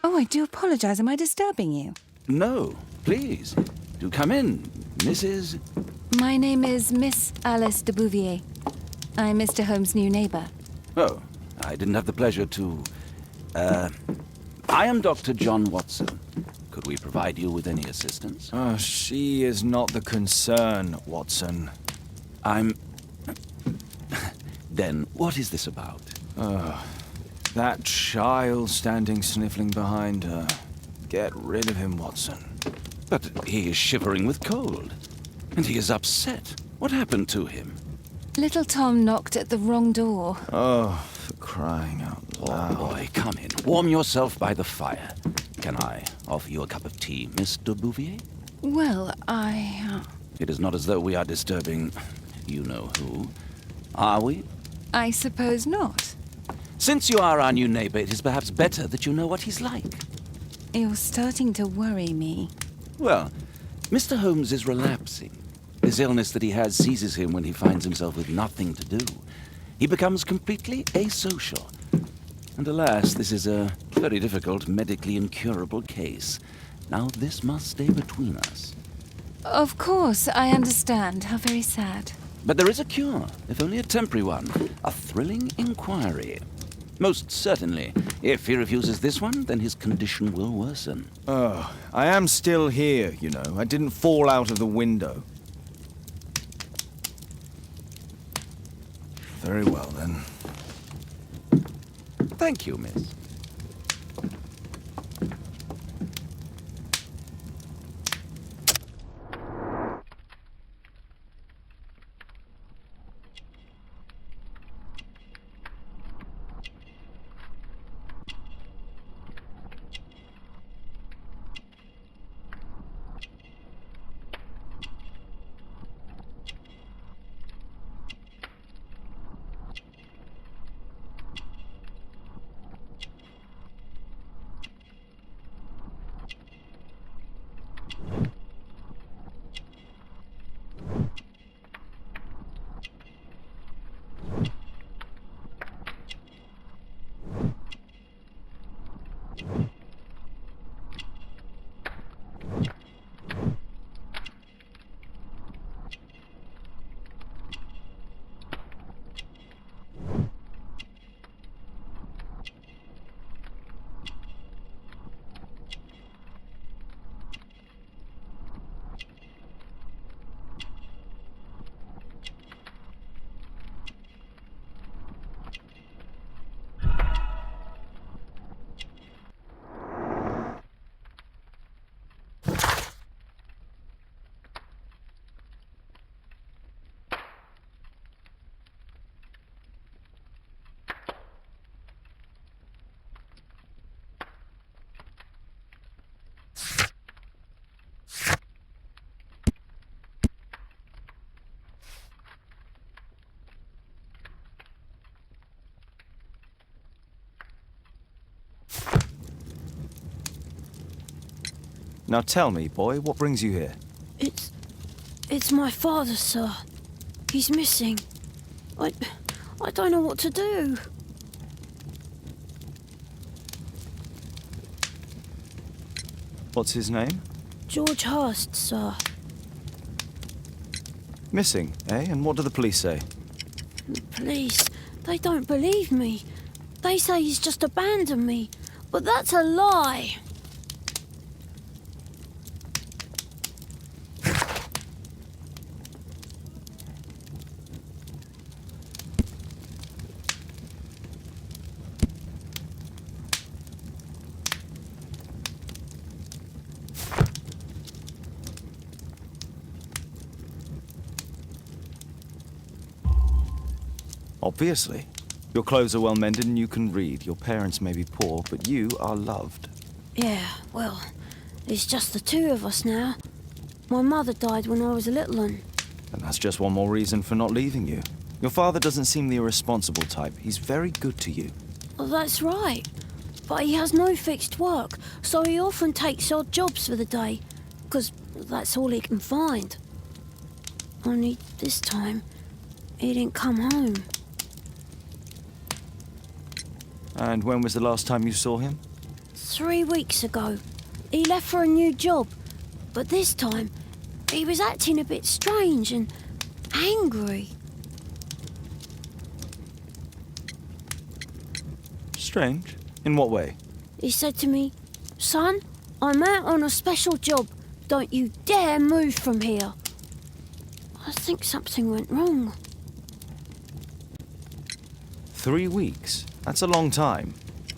Oh, I do apologize. Am I disturbing you? No, please. Do come in, Mrs. My name is Miss Alice de Bouvier. I'm Mr. Holmes' new neighbor. Oh, I didn't have the pleasure to... I am Dr. John Watson. Could we provide you with any assistance? Oh, she is not the concern, Watson. I'm... Then, what is this about? That child standing sniffling behind her. Get rid of him, Watson. But he is shivering with cold. And he is upset. What happened to him? Little Tom knocked at the wrong door. Oh, for crying out loud. Oh, boy, come in. Warm yourself by the fire. Can I offer you a cup of tea, Miss de Bouvier? Well, It is not as though we are disturbing you-know-who. Are we? I suppose not. Since you are our new neighbor, it is perhaps better that you know what he's like. You're starting to worry me. Well, Mr. Holmes is relapsing. This illness that he has seizes him when he finds himself with nothing to do. He becomes completely asocial. And alas, this is a very difficult, medically incurable case. Now, this must stay between us. Of course, I understand. How very sad. But there is a cure, if only a temporary one. A thrilling inquiry. Most certainly. If he refuses this one, then his condition will worsen. Oh, I am still here, you know. I didn't fall out of the window. Very well, then. Thank you, miss. Now tell me, boy, what brings you here? It's my father, sir. He's missing. I don't know what to do. What's his name? George Hurst, sir. Missing, eh? And what do the police say? The police, they don't believe me. They say he's just abandoned me. But that's a lie. Obviously. Your clothes are well mended and you can read. Your parents may be poor, but you are loved. Yeah, well, it's just the two of us now. My mother died when I was a little one. And that's just one more reason for not leaving you. Your father doesn't seem the irresponsible type. He's very good to you. Well, that's right. But he has no fixed work, so he often takes odd jobs for the day, because that's all he can find. Only this time, he didn't come home. And when was the last time you saw him? 3 weeks ago. He left for a new job, but this time he was acting a bit strange and angry. Strange? In what way? He said to me, "Son, I'm out on a special job. Don't you dare move from here." I think something went wrong. 3 weeks? That's a long time.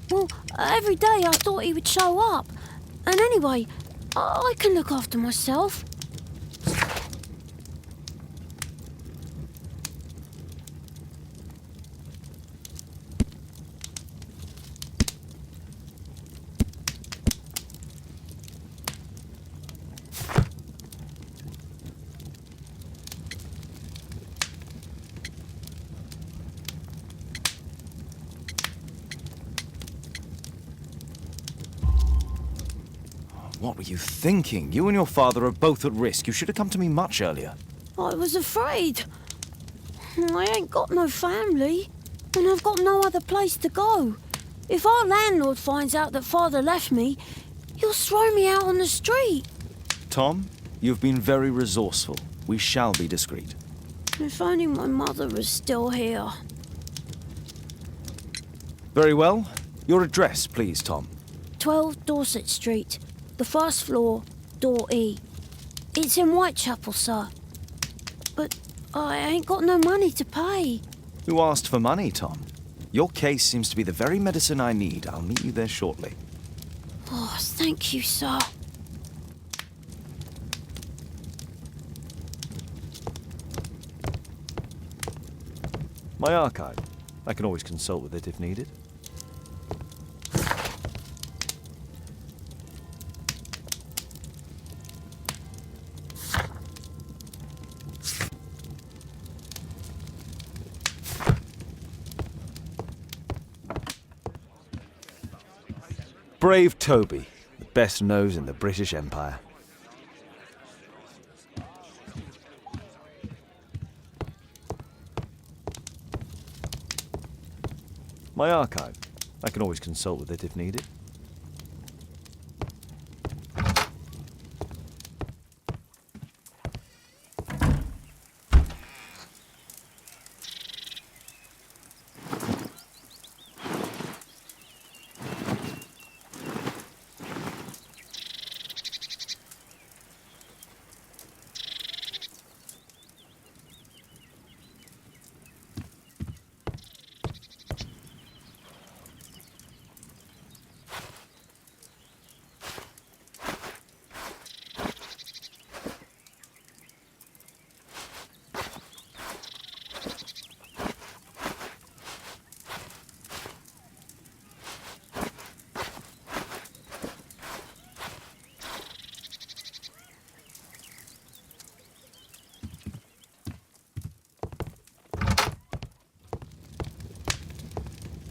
Well, every day I thought he would show up. And anyway, I can look after myself. What were you thinking? You and your father are both at risk. You should have come to me much earlier. I was afraid. I ain't got no family, and I've got no other place to go. If our landlord finds out that Father left me, he'll throw me out on the street. Tom, you've been very resourceful. We shall be discreet. If only my mother was still here. Very well. Your address, please, Tom. 12 Dorset Street, the first floor, door E. It's in Whitechapel, sir. But I ain't got no money to pay. Who asked for money, Tom? Your case seems to be the very medicine I need. I'll meet you there shortly. Oh, thank you, sir. My archive. I can always consult with it if needed. Brave Toby, the best nose in the British Empire. My archive. I can always consult with it if needed.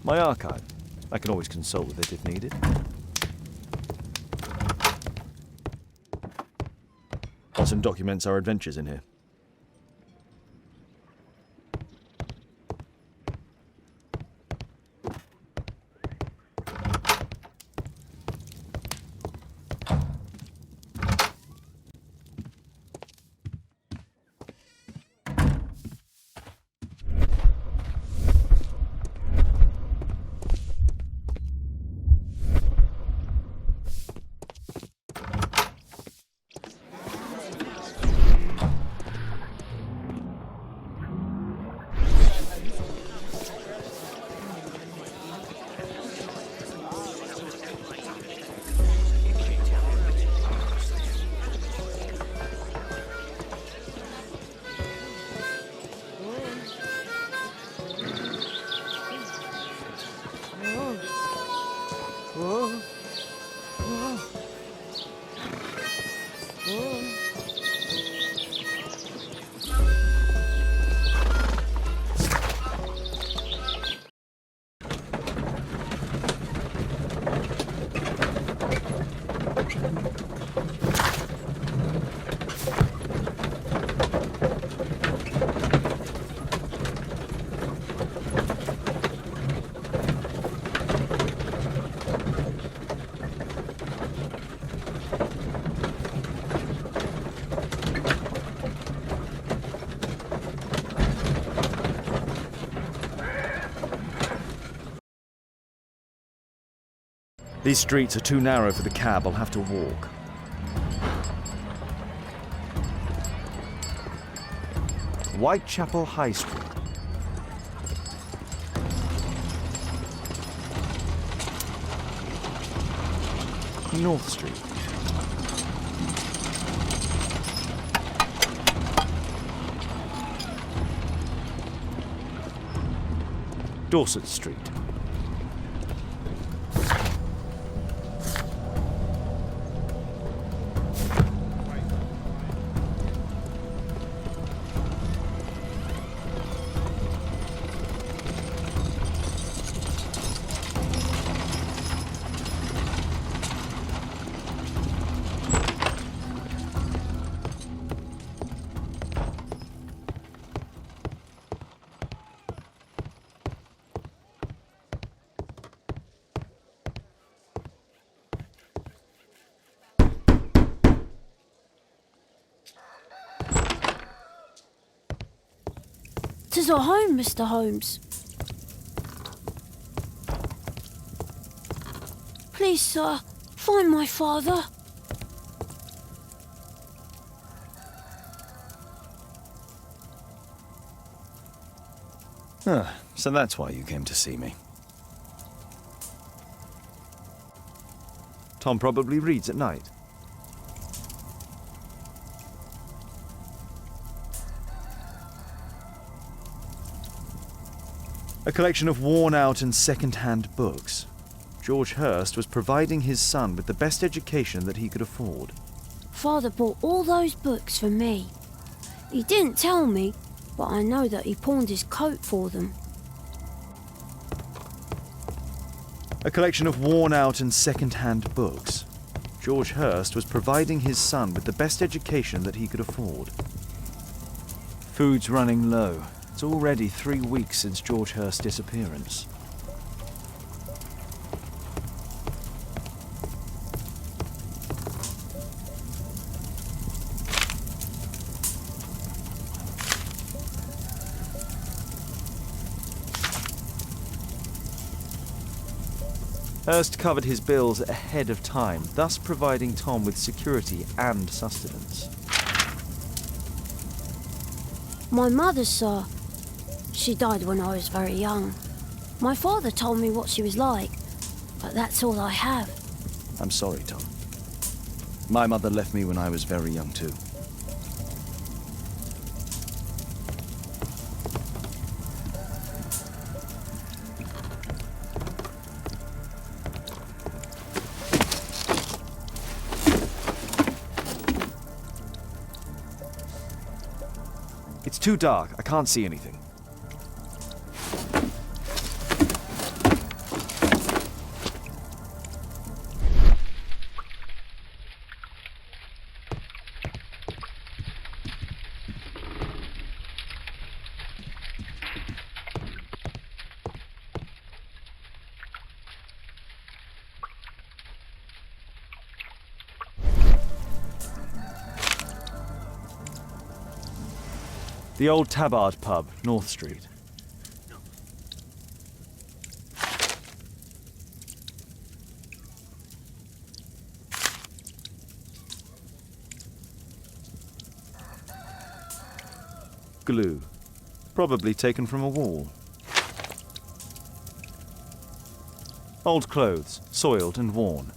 My archive. I can always consult with it if needed. Watson documents our adventures in here. These streets are too narrow for the cab. I'll have to walk. Whitechapel High Street. North Street. Dorset Street. "'Tis our home, Mr. Holmes. Please, sir, find my father." So that's why you came to see me. Tom probably reads at night. A collection of worn-out and second-hand books. George Hurst was providing his son with the best education that he could afford. Father bought all those books for me. He didn't tell me, but I know that he pawned his coat for them. A collection of worn-out and second-hand books. George Hurst was providing his son with the best education that he could afford. Food's running low. It's already 3 weeks since George Hurst's disappearance. Hurst covered his bills ahead of time, thus providing Tom with security and sustenance. My mother, sir. She died when I was very young. My father told me what she was like, but that's all I have. I'm sorry, Tom. My mother left me when I was very young, too. It's too dark. I can't see anything. The old Tabard pub, North Street. Glue. Probably taken from a wall. Old clothes, soiled and worn.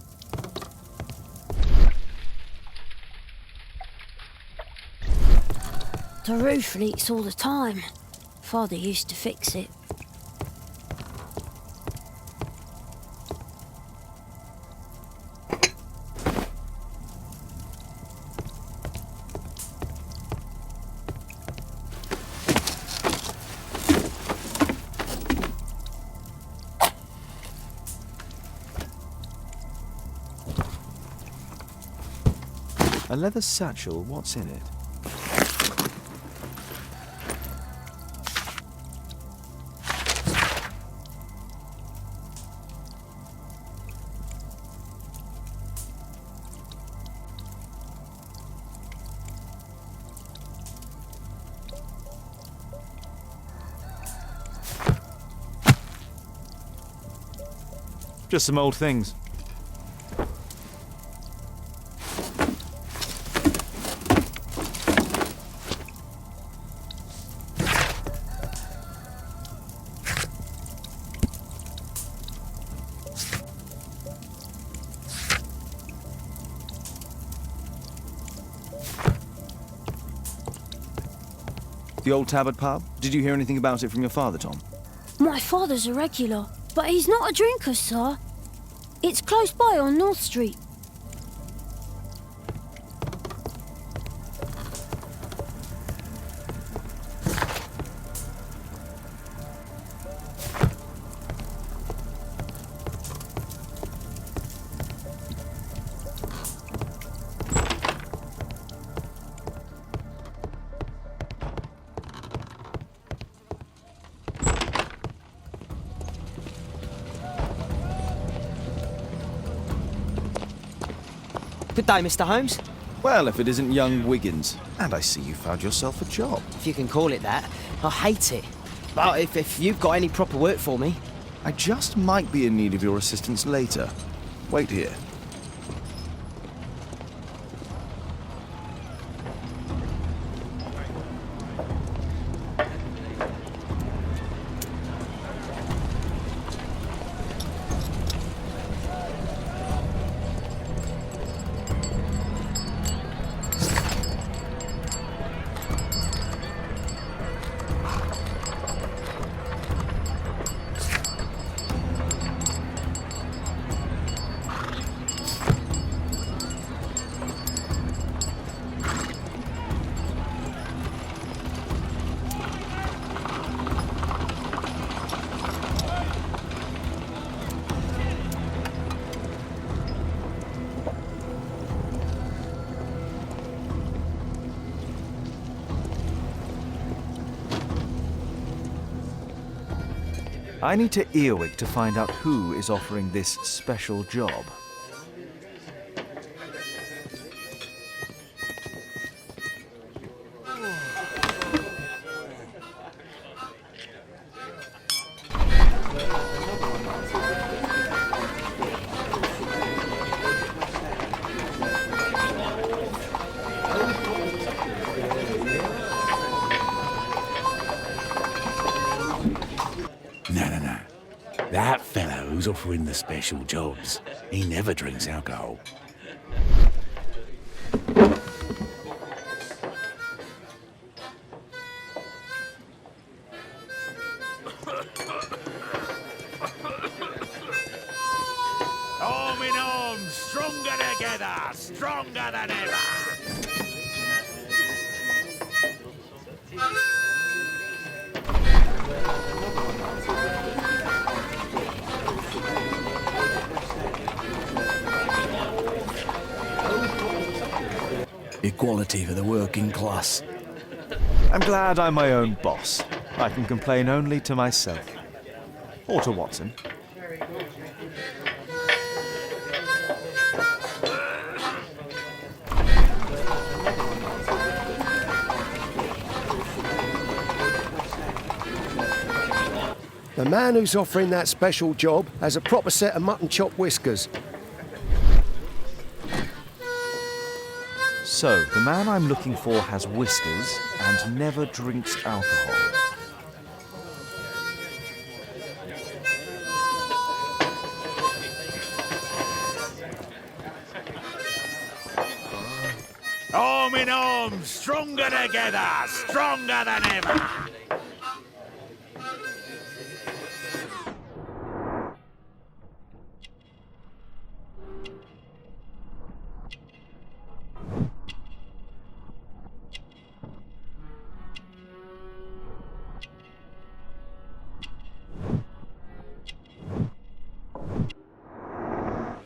The roof leaks all the time. Father used to fix it. A leather satchel, what's in it? Just some old things. The old Tabard pub? Did you hear anything about it from your father, Tom? My father's a regular, but he's not a drinker, sir. It's close by on North Street. Good day, Mr. Holmes. Well, if it isn't young Wiggins. And I see you found yourself a job. If you can call it that. I hate it. But if you've got any proper work for me... I just might be in need of your assistance later. Wait here. I need to earwig to find out who is offering this special job. No. That fellow who's offering the special jobs, he never drinks alcohol. Arm in arm, stronger together, stronger than ever. Equality for the working class. I'm glad I'm my own boss. I can complain only to myself. Or to Watson. The man who's offering that special job has a proper set of mutton chop whiskers. So, the man I'm looking for has whiskers and never drinks alcohol. Arm in arm, stronger together, stronger than ever.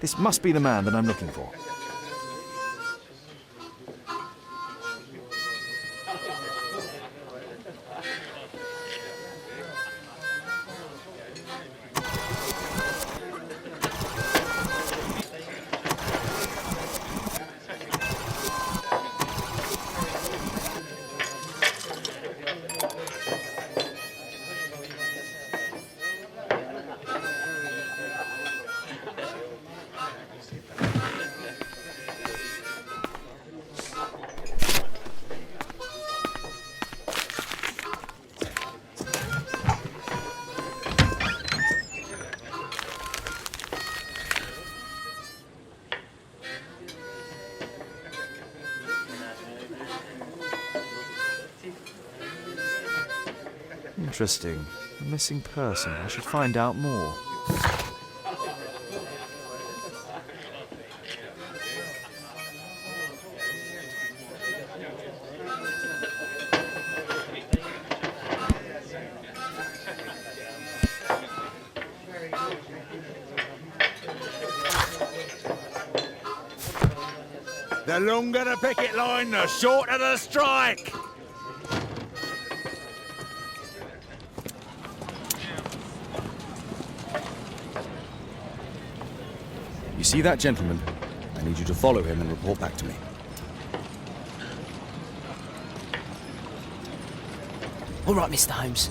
This must be the man that I'm looking for. Interesting. A missing person. I should find out more. The longer the picket line, the shorter the strike. You see that gentleman? I need you to follow him and report back to me. All right, Mr. Holmes.